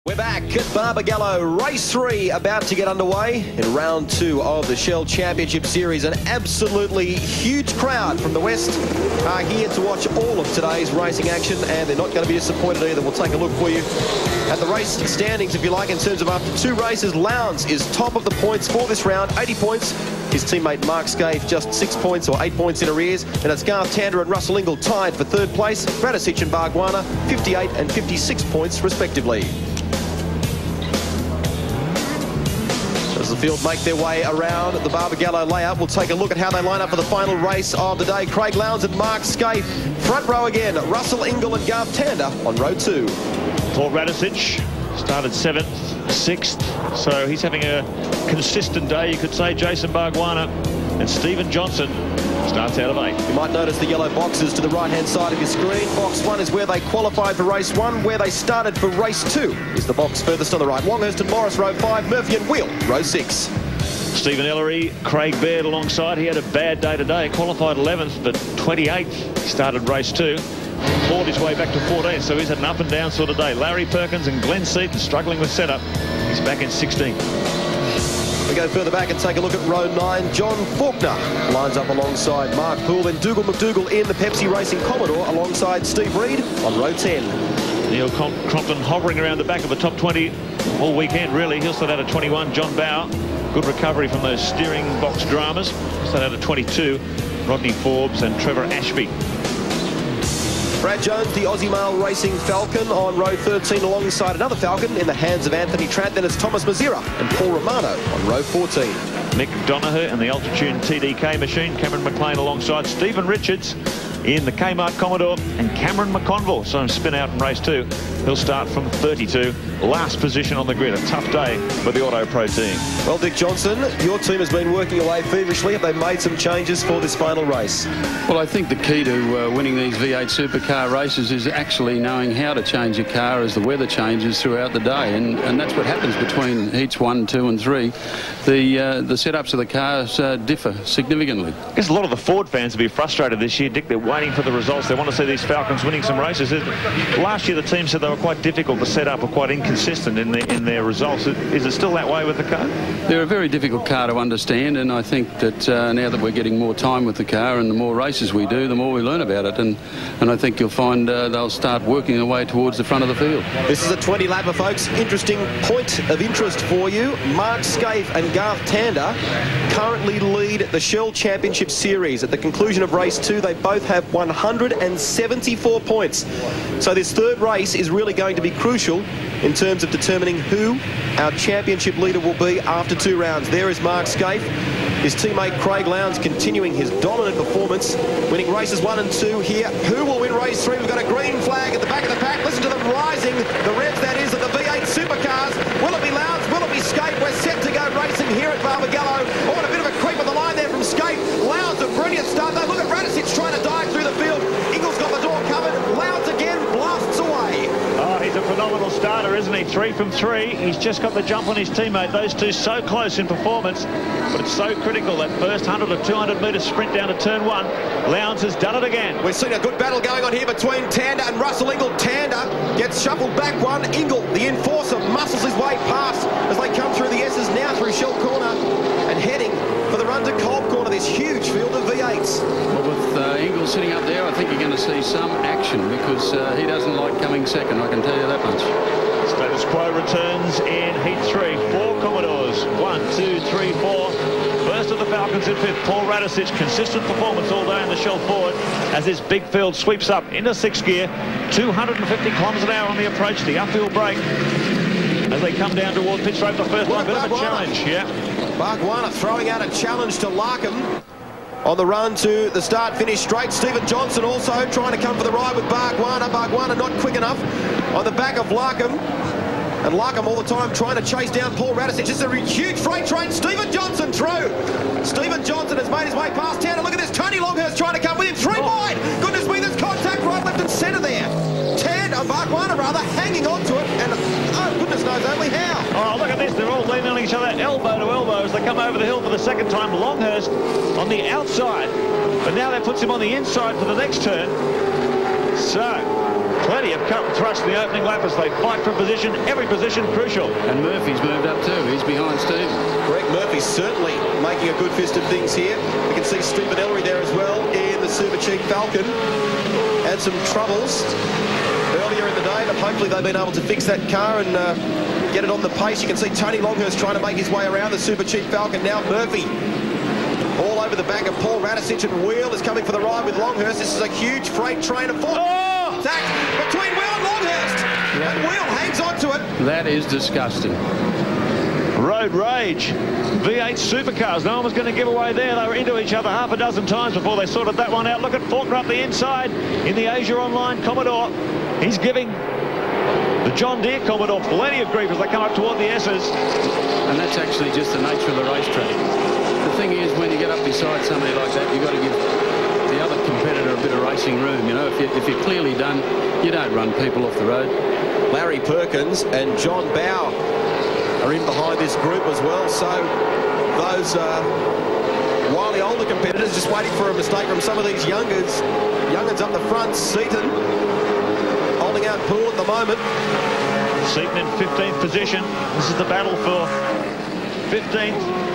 We're back at Barbagallo, race 3 about to get underway in round 2 of the Shell Championship Series. An absolutely huge crowd from the West are here to watch all of today's racing action, and they're not going to be disappointed either. We'll take a look for you at the race standings, if you like, in terms of after 2 races. Lowndes is top of the points for this round, 80 points. His teammate Mark Scaife just 6 points or 8 points in arrears. And it's Garth Tander and Russell Ingall tied for 3rd place. Radicic and Barbagallo 58 and 56 points respectively. As the field make their way around the Barbagallo layout, we'll take a look at how they line up for the final race of the day. Craig Lowndes and Mark Scaife, front row again. Russell Ingall and Garth Tander on row 2. Paul Radicic started 7th, 6th, so he's having a consistent day, you could say. Jason Barbagallo and Stephen Johnson starts out of 8th. You might notice the yellow boxes to the right-hand side of your screen. Box 1 is where they qualified for race 1. Where they started for race 2 is the box furthest on the right. Longhurst and Morris, row 5. Murphy and Wheel, row 6. Stephen Ellery, Craig Baird alongside. He had a bad day today. Qualified 11th, but 28th. He started race 2. Fought his way back to 14th, so he's had an up and down sort of day. Larry Perkins and Glenn Seaton struggling with setup. He's back in 16th. We go further back and take a look at row 9. John Faulkner lines up alongside Mark Poole. Then Dougal McDougall in the Pepsi Racing Commodore alongside Steve Reed on row 10. Neil Crompton hovering around the back of the top 20 all weekend, really. He'll start out at 21. John Bower, good recovery from those steering box dramas. He'll start out at 22. Rodney Forbes and Trevor Ashby. Brad Jones, the Aussie Male Racing Falcon, on row 13 alongside another Falcon in the hands of Anthony Tratt. Then it's Thomas Mazira and Paul Romano on row 14. Mick Donoghue and the Altitude TDK machine. Cameron McLean alongside Stephen Richards in the Kmart Commodore, and Cameron McConville, so spin out in race 2. He'll start from 32. Last position on the grid. A tough day for the Auto Pro team. Well, Dick Johnson, your team has been working away feverishly. Have they made some changes for this final race? Well, I think the key to winning these V8 Supercar races is actually knowing how to change your car as the weather changes throughout the day, and that's what happens between heats 1, 2 and 3. The setups of the cars differ significantly. I guess a lot of the Ford fans will be frustrated this year, Dick. They're waiting for the results. They want to see these Falcons winning some races. Last year the team said they were quite difficult to set up, or quite inconsistent in their results. Is it still that way with the car? They're a very difficult car to understand, and I think that now that we're getting more time with the car and the more races we do, the more we learn about it, and I think you'll find they'll start working their way towards the front of the field. This is a 20-lapper, folks. Interesting point of interest for you. Mark Scaife and Garth Tander currently lead the Shell Championship Series. At the conclusion of race 2, they both have 174 points. So this 3rd race is really going to be crucial in terms of determining who our championship leader will be after 2 rounds. There is Mark Scaife. His teammate Craig Lowndes continuing his dominant performance, winning races 1 and 2 here. Who will win race 3? We've got a green flag at the back of the pack. Listen to them rising. The revs, that is, of the V8 Supercars. Will it be Lowndes? Will it be Scaife? We're set to go racing here at Barbagallo. Oh, and a bit of a creep on the line there from Scaife. Lowndes, a brilliant start. Though, look at Radicic trying to dive through the field. Ingall's got the door covered. Lowndes again blasts away. Oh, he's a phenomenal starter, isn't he? 3 from 3. He's just got the jump on his teammate. Those two so close in performance, but it's so critical, that first 100 or 200 metre sprint down to turn 1. Lowndes has done it again. We've seen a good battle going on here between Tander and Russell Ingall. Tander gets shuffled back 1. Ingall, the enforcer, muscles his way past as they come through the S's now through Shell Corner and heading for the run to Kolb Corner, this huge field of V8s. Well, with Ingall sitting up there, I think you're going to see some action, because he doesn't like coming second, I can tell you that much. Status quo returns in heat 3. 4 Commodores. 1, 2, 3, 4. First of the Falcons in 5th. Paul Radicic, consistent performance all day in the Shell Ford as this big field sweeps up into 6th gear. 250 kilometres an hour on the approach, the uphill brake as they come down towards pit road. The first one, bit of a challenge. Yeah. Barbagallo throwing out a challenge to Larkham on the run to the start-finish straight. Stephen Johnson also trying to come for the ride with Barbagallo. Barbagallo not quick enough on the back of Larkham. And Larkham all the time trying to chase down Paul Radicic. This is a huge freight train. Stephen Johnson through. Stephen Johnson has made his way past town. And look at this. Tony Longhurst trying to come with him. 3 wide. Goodness me, there's contact right, left and centre there. Barbagallo rather hanging on to it. And oh, goodness knows only how. Oh, look at this. They're all leaning on each other elbow to elbow as they come over the hill for the 2nd time. Longhurst on the outside. But now that puts him on the inside for the next turn. So Plenty of cut and thrust in the opening lap as they fight for position. Every position crucial. And Murphy's moved up too. He's behind Steve. Greg Murphy's certainly making a good fist of things here. We can see Stephen Ellery there as well in the Super Cheap Falcon. Had some troubles earlier in the day, but hopefully they've been able to fix that car and get it on the pace. You can see Tony Longhurst trying to make his way around the Super Cheap Falcon. Now Murphy all over the back of Paul Radicic, and Wheel is coming for the ride with Longhurst. This is a huge freight train of foot. Oh! Attack between Wheel and Longhurst. And Wheel hangs on to it. That is disgusting. Road rage. V8 Supercars. No one was going to give away there. They were into each other half a dozen times before they sorted that one out. Look at Faulkner up the inside in the Asia Online Commodore. He's giving the John Deere Commodore plenty of grief as they come up toward the S's. And that's actually just the nature of the racetrack. The thing is, when you get up beside somebody like that, you've got to give the other competitor a bit of racing room. You know, if you're clearly done, you don't run people off the road. Larry Perkins and John Bow are in behind this group as well. So those wily older competitors just waiting for a mistake from some of these youngins up the front. Seaton holding out Poole at the moment. Seaton in 15th position. This is the battle for 15th.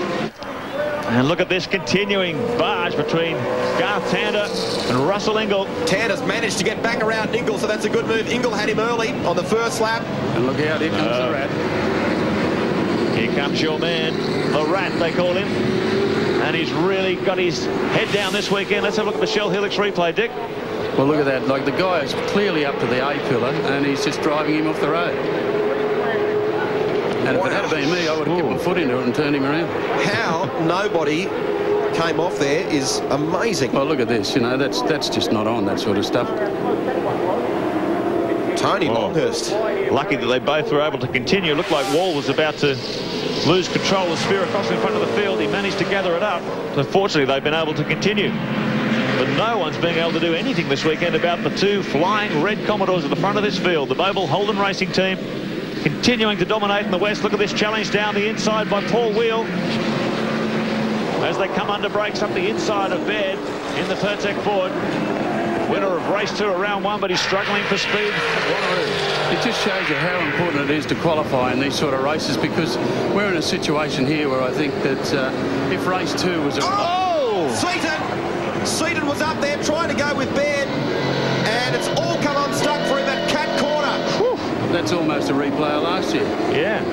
And look at this continuing barge between Garth Tander and Russell Ingall. Tander's managed to get back around Ingall, so that's a good move. Ingall had him early on the first lap. And look out, here comes the Rat. Here comes your man, the Rat, they call him. And he's really got his head down this weekend. Let's have a look at the Shell Helix replay, Dick. Well, look at that. Like, the guy is clearly up to the A-pillar, and he's just driving him off the road. And if it had been me, I would have kept my foot into it and turned him around. How nobody came off there is amazing. Well, look at this. You know, that's just not on, that sort of stuff. Tony Longhurst. Lucky that they both were able to continue. Looked like Wall was about to lose control of Spear across in front of the field. He managed to gather it up. So fortunately, they've been able to continue. But no one's being able to do anything this weekend about the two flying red Commodores at the front of this field. The Mobile Holden Racing team continuing to dominate in the West. Look at this challenge down the inside by Paul Wheel as they come under brakes up the inside of Baird in the Pertec Ford. Winner of race 2 of round 1, but he's struggling for speed. It just shows you how important it is to qualify in these sort of races, because we're in a situation here where I think that if race 2 was a... Oh! Seaton was up there trying to go with Baird, and it's all come unstuck for him at Cat Corner. Whew. That's almost a replay of last year. Yeah.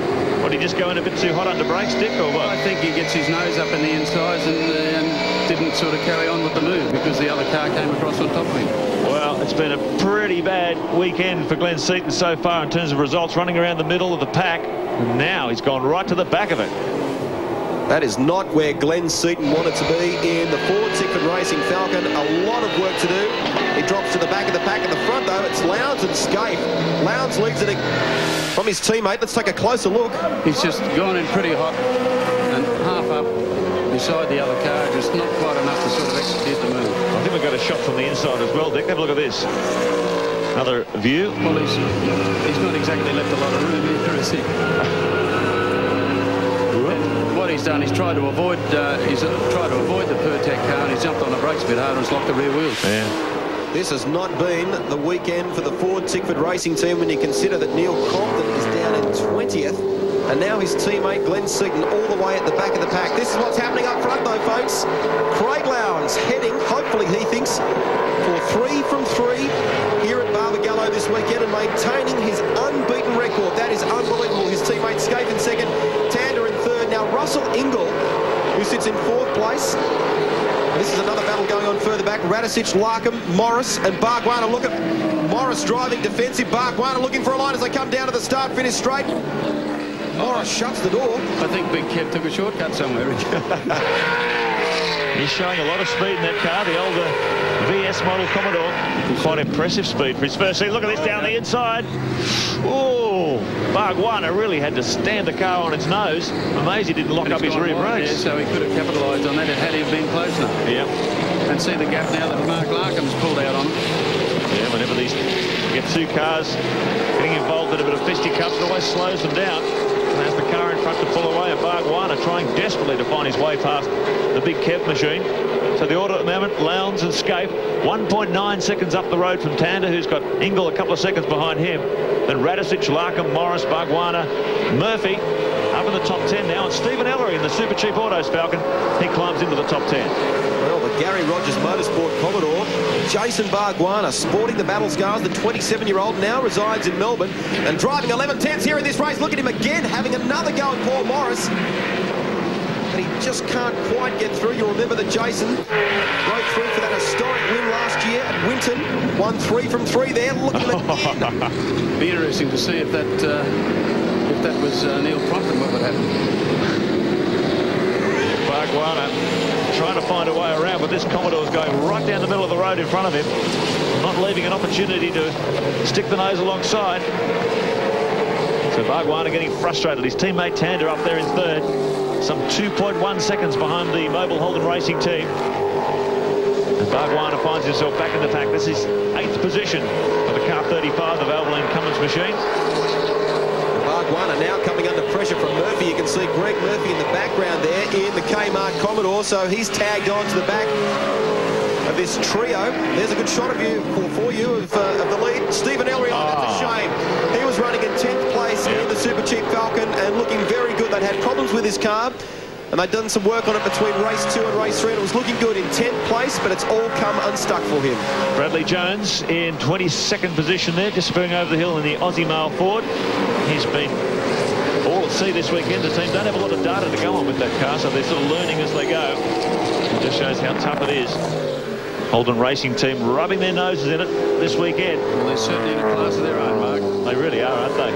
What, did he just go in a bit too hot under brakes, Dick, or what? I think he gets his nose up in the insides and didn't sort of carry on with the move because the other car came across on top of him. Well, it's been a pretty bad weekend for Glenn Seaton so far in terms of results, running around the middle of the pack. And now he's gone right to the back of it. That is not where Glenn Seaton wanted to be in the Ford Tickford Racing Falcon. A lot of work to do. He drops to the back of the pack. At the front, though, it's Lowndes and Scaife. Lowndes leads it from his teammate. Let's take a closer look. He's just gone in pretty hot and half up beside the other car, just not quite enough to sort of execute the move. I think we've got a shot from the inside as well, Dick. Have a look at this. Another view. Well, he's not exactly left a lot of room either, is he? What he's done, he's tried to avoid the Pertec car, and he's jumped on the brakes a bit harder and it's locked the rear wheels. Yeah. This has not been the weekend for the Ford Tickford Racing team when you consider that Neil Compton is down in 20th, and now his teammate Glenn Seaton all the way at the back of the pack. This is what's happening up front, though, folks. Craig Lowndes heading, hopefully he thinks, for 3 from 3 here at Barbagallo this weekend and maintaining his unbeaten record. That is unbelievable. His teammate Scaife in second, Tander in third. Now Russell Ingall, who sits in 4th place. This is another battle going on further back. Radicic, Larkham, Morris and Barbagallo. Look at Morris driving defensive. Barbagallo looking for a line as they come down to the start, finish straight. Morris shuts the door. I think Big Kev took a shortcut somewhere. He's showing a lot of speed in that car, the older VS model Commodore. Quite impressive speed for his first seat. Look at this down the inside. Oh, Barbagallo really had to stand the car on its nose. Amazed he didn't lock up his rear brakes. Yeah, so he could have capitalised on that had he been close enough. Yeah. And see the gap now that Mark Larkham's pulled out on him. Yeah, whenever these get two cars getting involved in a bit of fisticuffs, it always slows them down. And has the car in front to pull away, and Barbagallo trying desperately to find his way past the big Kev machine. So the order at the moment, Lowndes and Scaife, 1.9 seconds up the road from Tander, who's got Ingle a couple of seconds behind him. Then Radisich, Larkham, Morris, Barbagallo, Murphy up in the top 10 now. And Stephen Ellery in the Super Cheap Autos Falcon, he climbs into the top 10. Well, the Gary Rogers Motorsport Commodore, Jason Barbagallo sporting the battle scars. The 27-year-old now resides in Melbourne and driving 11/10ths here in this race. Look at him again, having another go at Paul Morris. But he just can't quite get through. You'll remember that Jason broke through for that historic win last year at Winton. Won 3 from 3 there. Look at him again. Be interesting to see if that was Neil Crompton, what would happen. Barbagallo trying to find a way around, but this Commodore's going right down the middle of the road in front of him, not leaving an opportunity to stick the nose alongside. So Barbagallo getting frustrated. His teammate Tander up there in third, some 2.1 seconds behind the Mobile Holden Racing team. And Barbagallo finds himself back in the pack. This is 8th position for the car 35, the Valvoline Cummins machine. Barbagallo now coming under pressure from Murphy. You can see Greg Murphy in the background there in the Kmart Commodore. So he's tagged on to the back of this trio. There's a good shot of you for you of the lead. Stephen Ellery, that's a shame. He was running in 10th place in the Super Cheap Falcon and looking very good. They'd had problems with his car, and they'd done some work on it between race 2 and race 3, and it was looking good in 10th place, but it's all come unstuck for him. Bradley Jones in 22nd position there, disappearing over the hill in the Aussie Mail Ford. He's been all at sea this weekend. The team don't have a lot of data to go on with that car, so they're sort of learning as they go. It just shows how tough it is. Holden Racing team rubbing their noses in it this weekend. Well, they're certainly in a class of their own, Mark. They really are, aren't they?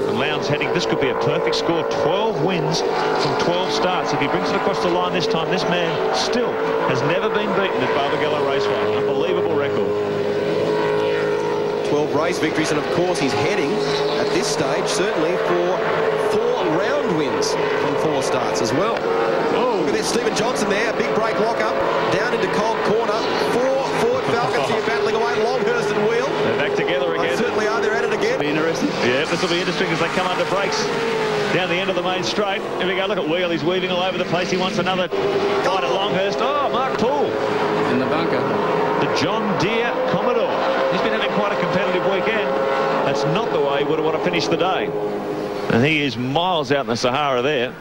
And Lowndes heading, this could be a perfect score. 12 wins from 12 starts. If he brings it across the line this time, this man still has never been beaten at Barbagallo Raceway. Unbelievable record. 12 race victories, and of course he's heading at this stage certainly for 4 round wins from 4 starts as well. Oh, look at this, Stephen Johnson there, a big brake lock-up down into Cold Corner. 4 Ford Falcons here battling away, Longhurst and Wheel. They're back together again. They certainly are, they're at it again. Be interesting. Yeah, this will be interesting as they come under brakes down the end of the main straight. Here we go, look at Wheel, he's weaving all over the place. He wants another fight at Longhurst. Oh, Mark Poole In the bunker. the John Deere Commodore. He's been having quite a competitive weekend. That's not the way he would have want to finish the day. And he is miles out in the Sahara there.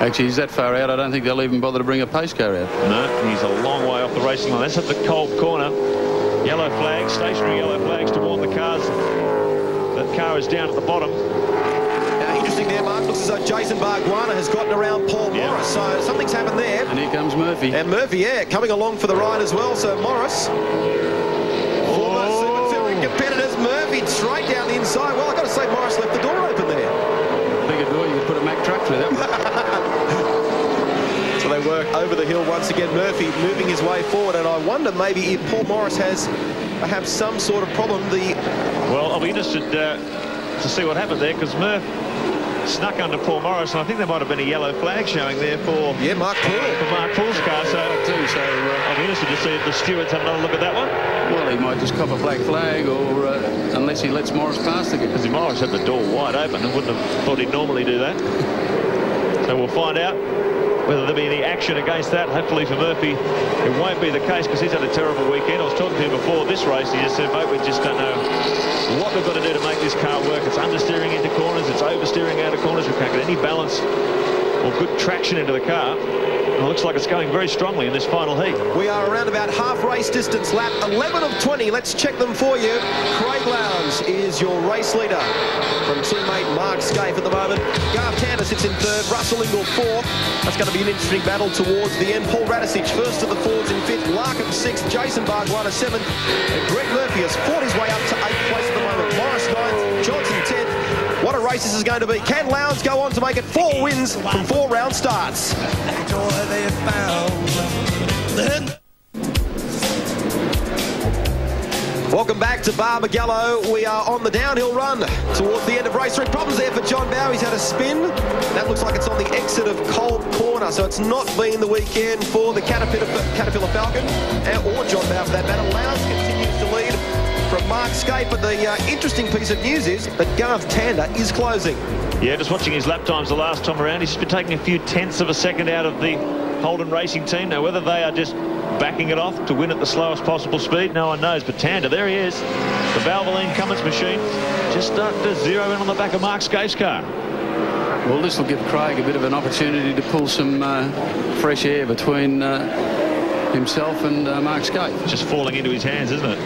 Actually, he's that far out, I don't think they'll even bother to bring a pace car out. No, he's a long way off the racing line. That's at the Cold Corner. Yellow flags, stationary yellow flags to warn the cars. That car is down at the bottom. Now, interesting there, Mark. Looks as though Jason Barbagallo has gotten around Paul Morris. So something's happened there. And here comes Murphy. And Murphy, yeah, coming along for the ride as well. So Morris, former Super Touring competitors, Murphy straight down the inside. Well, I've got to say, Morris left the door open there. Bigger door, you could put a Mack truck through that. So they work over the hill once again. Murphy moving his way forward, and I wonder maybe if Paul Morris has perhaps some sort of problem. Well, I'll be interested to see what happened there, because Murph snuck under Paul Morris, and I think there might have been a yellow flag showing there for Mark Poole. For Mark Poole's car. So I'll be interested to see if the stewards have another look at that one. Well, he might just cop a black flag, or unless he lets Morris pass again. Because if Morris had the door wide open, and wouldn't have thought he'd normally do that. So we'll find out whether there'll be any action against that. Hopefully for Murphy, it won't be the case, because he's had a terrible weekend. I was talking to him before this race. He just said, mate, we just don't know what we've got to do to make this car work. It's understeering into corners, it's oversteering out of corners. We can't get any balance or good traction into the car. And it looks like it's going very strongly in this final heat. We are around about half race distance, lap 11 of 20. Let's check them for you. Craig Lowndes is your race leader from teammate Mark Scaife at the moment. Garth Tander sits in third, Russell Ingall fourth. That's going to be an interesting battle towards the end. Paul Radisich first of the Fords in fifth, Larkham sixth, Jason Barbagallo seventh, and Greg Murphy has fought his way up to 8th place at the moment. Morris ninth, Johnson 10th. What a race this is going to be. Can Lowndes go on to make it 4 wins from 4 round starts? Welcome back to Barbagallo. We are on the downhill run towards the end of race 3. Problems there for John Bowe. He's had a spin. That looks like it's on the exit of Cold Corner. So it's not been the weekend for the Caterpillar Falcon or John Bowe for that matter. Lowndes continues to lead from Mark Scaife. But the interesting piece of news is that Garth Tander is closing. Yeah, just watching his lap times the last time around. He's been taking a few tenths of a second out of the Holden Racing team. Now, whether they are just backing it off to win at the slowest possible speed, no one knows. But Tander, there he is. The Valvoline Cummins machine just starting to zero in on the back of Mark Scaife's car. Well, this will give Craig a bit of an opportunity to pull some fresh air between himself and Mark Scaife. Just falling into his hands, isn't it?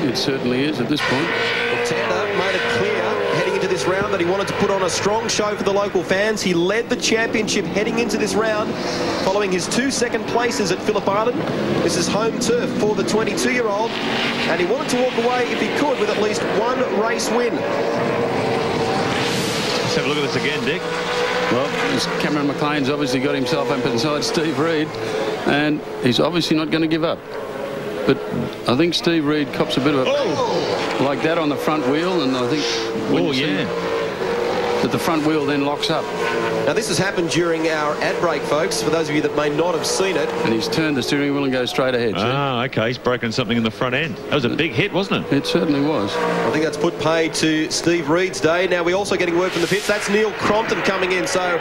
It certainly is at this point. Well, Tander made it clear heading into this round that he wanted to put on a strong show for the local fans. He led the championship heading into this round, following his 2 second places at Phillip Island. This is home turf for the 22-year-old, and he wanted to walk away, if he could, with at least one race win. Let's have a look at this again, Dick. Well, Cameron McLean's obviously got himself up inside Steve Reed, and he's obviously not going to give up. But I think Steve Reed cops a bit of a like that on the front wheel, and I think that the front wheel then locks up. Now, this has happened during our ad break, folks, for those of you that may not have seen it. And he's turned the steering wheel and goes straight ahead. Ah, okay. He's broken something in the front end. That was a big hit, wasn't it? It certainly was. I think that's put pay to Steve Reed's day. Now, we're also getting word from the pits. That's Neil Crompton coming in. So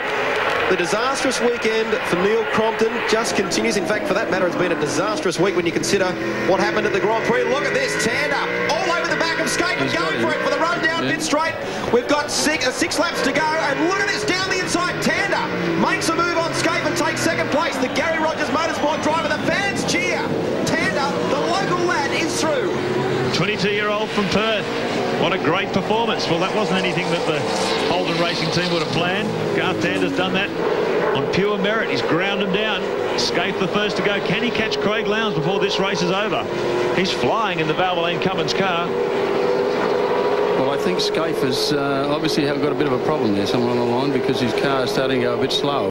the disastrous weekend for Neil Crompton just continues. In fact, for that matter, it's been a disastrous week when you consider what happened at the Grand Prix. Look at this. Tander all over the back of Scaife and going for it for the run down pit straight. We've got six laps to go, and look at this down the inside. Tander makes a move on Scaife and takes second place. The Gary Rogers Motorsport driver. The fans cheer. Tander, the local lad, is through. 22-year-old from Perth. What a great performance. Well, that wasn't anything that the Holden Racing team would have planned. Garth Tander's done that on pure merit. He's ground him down. Scaife the first to go. Can he catch Craig Lowndes before this race is over? He's flying in the Valvoline Cummins car. Well, I think Scaife has obviously got a bit of a problem there somewhere on the line, because his car is starting to go a bit slow.